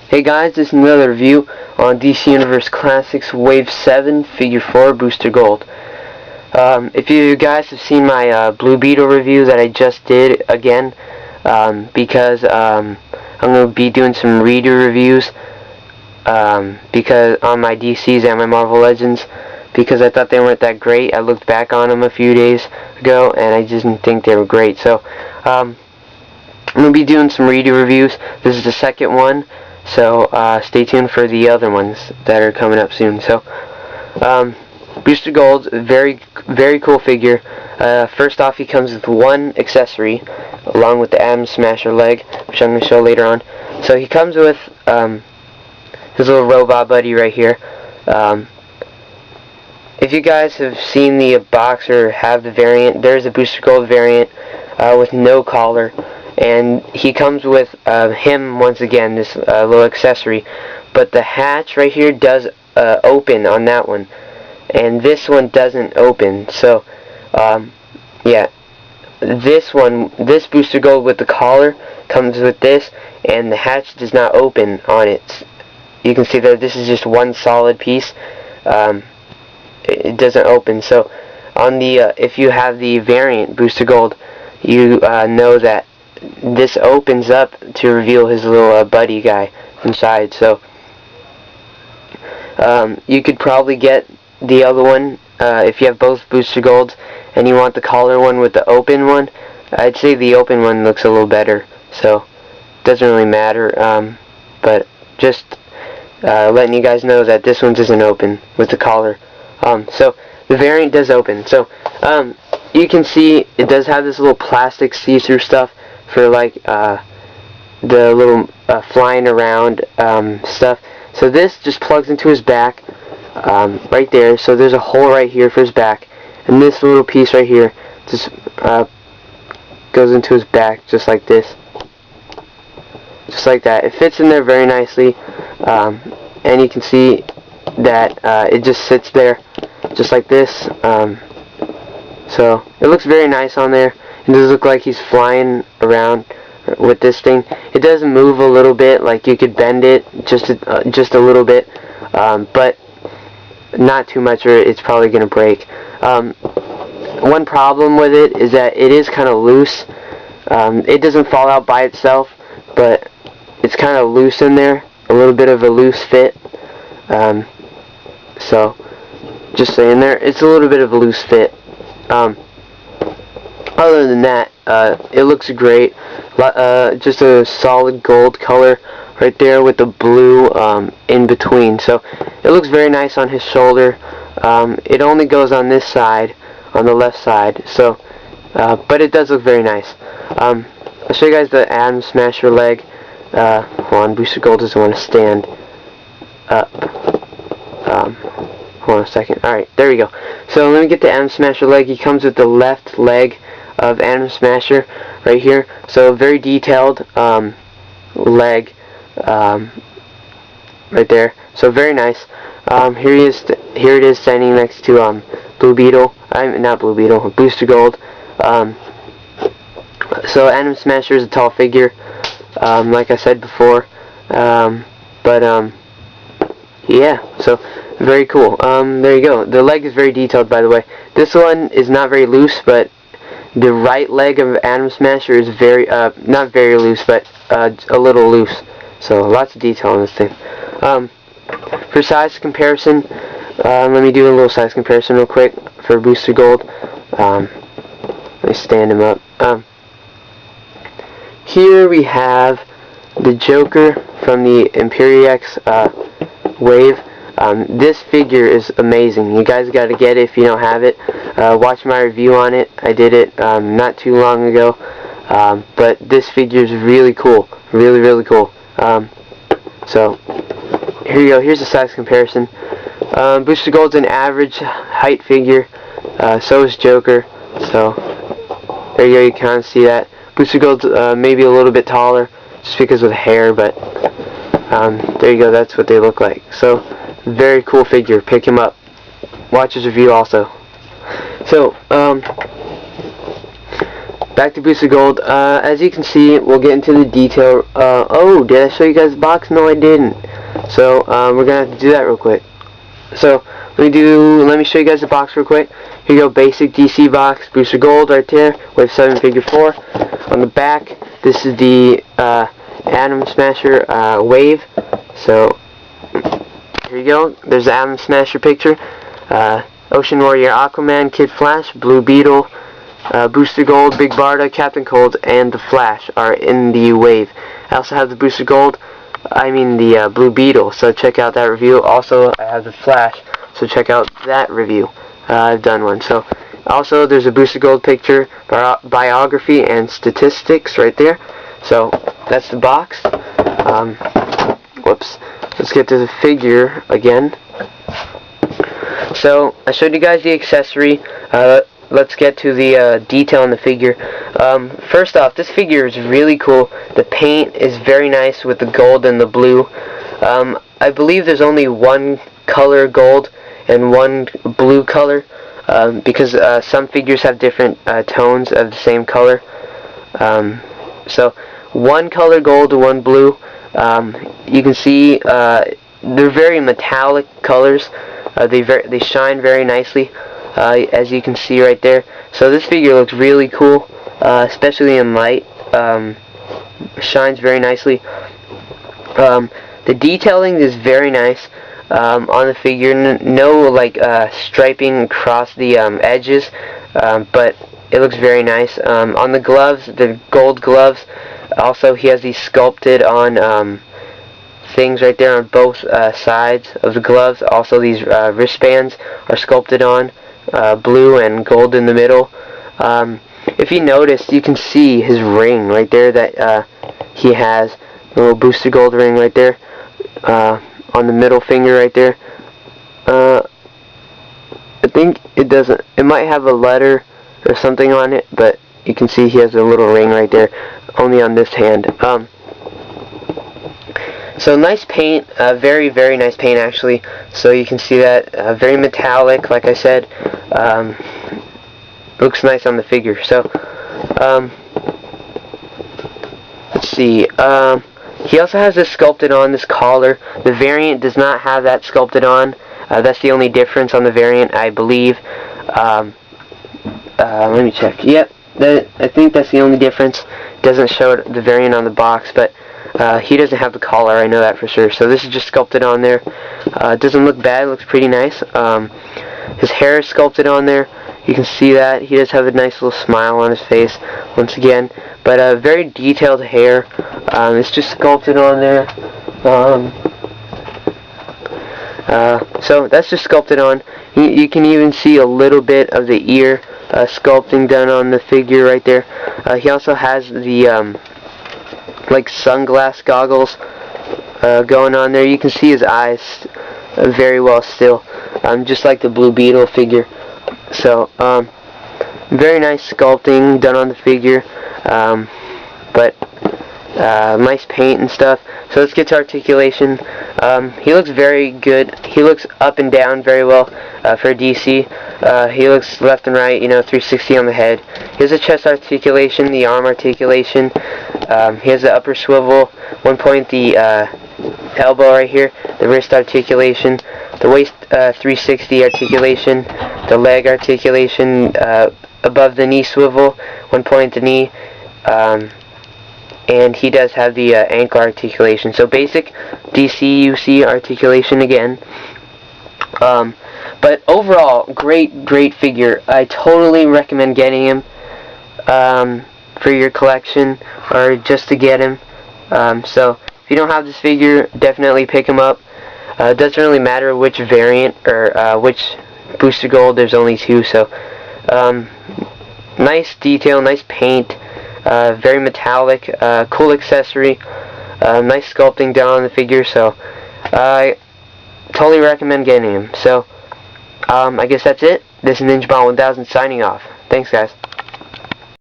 Hey guys, this is another review on DC Universe Classics Wave 7 Figure 4 Booster Gold. If you guys have seen my Blue Beetle review that I just did again, because I'm going to be doing some reader reviews because on my DCs and my Marvel Legends, because I thought they weren't that great. I looked back on them a few days ago and I just didn't think they were great. So I'm going to be doing some reader reviews. This is the second one. So stay tuned for the other ones that are coming up soon. So Booster Gold, very cool figure. First off, he comes with one accessory along with the Atom Smasher leg, which I'm going to show later on. So he comes with his little robot buddy right here. If you guys have seen the box or have the variant, there's a Booster Gold variant with no collar. And he comes with him once again, this little accessory, but the hatch right here does open on that one, and this one doesn't open. So yeah, this Booster Gold with the collar comes with this, and the hatch does not open on it. You can see that this is just one solid piece. It doesn't open. So on the if you have the variant Booster Gold, you know that this opens up to reveal his little buddy guy inside. So you could probably get the other one if you have both Booster Golds and you want the collar one with the open one. I'd say the open one looks a little better, so it doesn't really matter, but just letting you guys know that this one doesn't open with the collar. So the variant does open. So you can see it does have this little plastic see-through stuff for like the little flying around stuff. So this just plugs into his back right there. So there's a hole right here for his back, and this little piece right here just goes into his back just like this, just like that. It fits in there very nicely, and you can see that it just sits there just like this. So it looks very nice on there. It does look like he's flying around with this thing. It does move a little bit, like you could bend it just a little bit, but not too much or it's probably going to break. One problem with it is that it is kind of loose. It doesn't fall out by itself, but it's kind of loose in there, a little bit of a loose fit. So just saying there, it's a little bit of a loose fit. Other than that, it looks great. Just a solid gold color right there with the blue in between. So it looks very nice on his shoulder. It only goes on this side, on the left side. So, but it does look very nice. I'll show you guys the Atom Smasher leg. Hold on, Booster Gold doesn't want to stand up. Hold on a second. Alright, there we go. So let me get the Atom Smasher leg. He comes with the left leg of Atom Smasher right here. So very detailed leg right there. So very nice. Here it is standing next to Blue Beetle. Not Blue Beetle, Booster Gold. So Atom Smasher is a tall figure, like I said before. Yeah, so very cool. There you go. The leg is very detailed, by the way. This one is not very loose, but the right leg of Atom Smasher is very, not very loose, but a little loose. So lots of detail on this thing. For size comparison, let me do a little size comparison real quick for Booster Gold. Let me stand him up. Here we have the Joker from the Imperiex Wave. This figure is amazing. You guys got to get it if you don't have it. Watch my review on it. I did it not too long ago. But this figure is really cool. Really cool. So here you go. Here's the size comparison. Booster Gold's an average height figure. So is Joker. So there you go. You kind of see that. Booster Gold's maybe a little bit taller just because of the hair, but there you go. That's what they look like. So very cool figure. Pick him up. Watch his review also. So back to Booster Gold. As you can see, we'll get into the detail. Oh, did I show you guys the box? No, I didn't. So we're gonna have to do that real quick. So let me show you guys the box real quick. Here you go, basic DC box, Booster Gold right there, Wave 7 Figure 4. On the back, this is the Atom Smasher Wave. So here you go. There's the Atom Smasher picture. Ocean Warrior, Aquaman, Kid Flash, Blue Beetle, Booster Gold, Big Barda, Captain Cold, and the Flash are in the wave. I also have the Booster Gold, the Blue Beetle, so check out that review. Also, I have the Flash, so check out that review. I've done one. So also, there's a Booster Gold picture, biography, and statistics right there. So that's the box. Whoops. Let's get to the figure again. So I showed you guys the accessory. Let's get to the detail on the figure. First off, this figure is really cool. The paint is very nice with the gold and the blue. I believe there's only one color gold and one blue color, because some figures have different tones of the same color. So one color gold and one blue. You can see they're very metallic colors. They shine very nicely, as you can see right there. So this figure looks really cool, especially in light. Shines very nicely. The detailing is very nice on the figure. No striping across the edges, but it looks very nice. On the gloves, the gold gloves, also he has these sculpted on things right there on both sides of the gloves. Also these wristbands are sculpted on, blue and gold in the middle. If you notice, you can see his ring right there that he has, the little Booster Gold ring right there, on the middle finger right there. I think it might have a letter or something on it, but you can see he has a little ring right there, only on this hand. So nice paint, very, very nice paint actually. So you can see that, very metallic, like I said. Looks nice on the figure. So, let's see. He also has this sculpted on, this collar. The variant does not have that sculpted on. That's the only difference on the variant, I believe. Let me check. Yep, I think that's the only difference. Doesn't show the variant on the box, but he doesn't have the collar, I know that for sure. So this is just sculpted on there. It doesn't look bad, it looks pretty nice. His hair is sculpted on there. You can see that. He does have a nice little smile on his face, once again. But very detailed hair. It's just sculpted on there. So that's just sculpted on. You can even see a little bit of the ear sculpting done on the figure right there. He also has the sunglass goggles going on there. You can see his eyes very well still, just like the Blue Beetle figure. So very nice sculpting done on the figure, but nice paint and stuff. So let's get to articulation. He looks very good. He looks up and down very well for DC. He looks left and right, 360 on the head. He has a chest articulation, the arm articulation. He has the upper swivel, one point the elbow right here, the wrist articulation, the waist 360 articulation, the leg articulation, above the knee swivel, one point the knee, and he does have the ankle articulation. So basic DC UC articulation again. But overall, great figure. I totally recommend getting him for your collection, or just to get him. So if you don't have this figure, definitely pick him up. It doesn't really matter which variant or which Booster Gold. There's only two. So nice detail, nice paint, very metallic, cool accessory, nice sculpting down on the figure. So I totally recommend getting him. So I guess that's it. This is Ninja Bond 1000 signing off. Thanks, guys.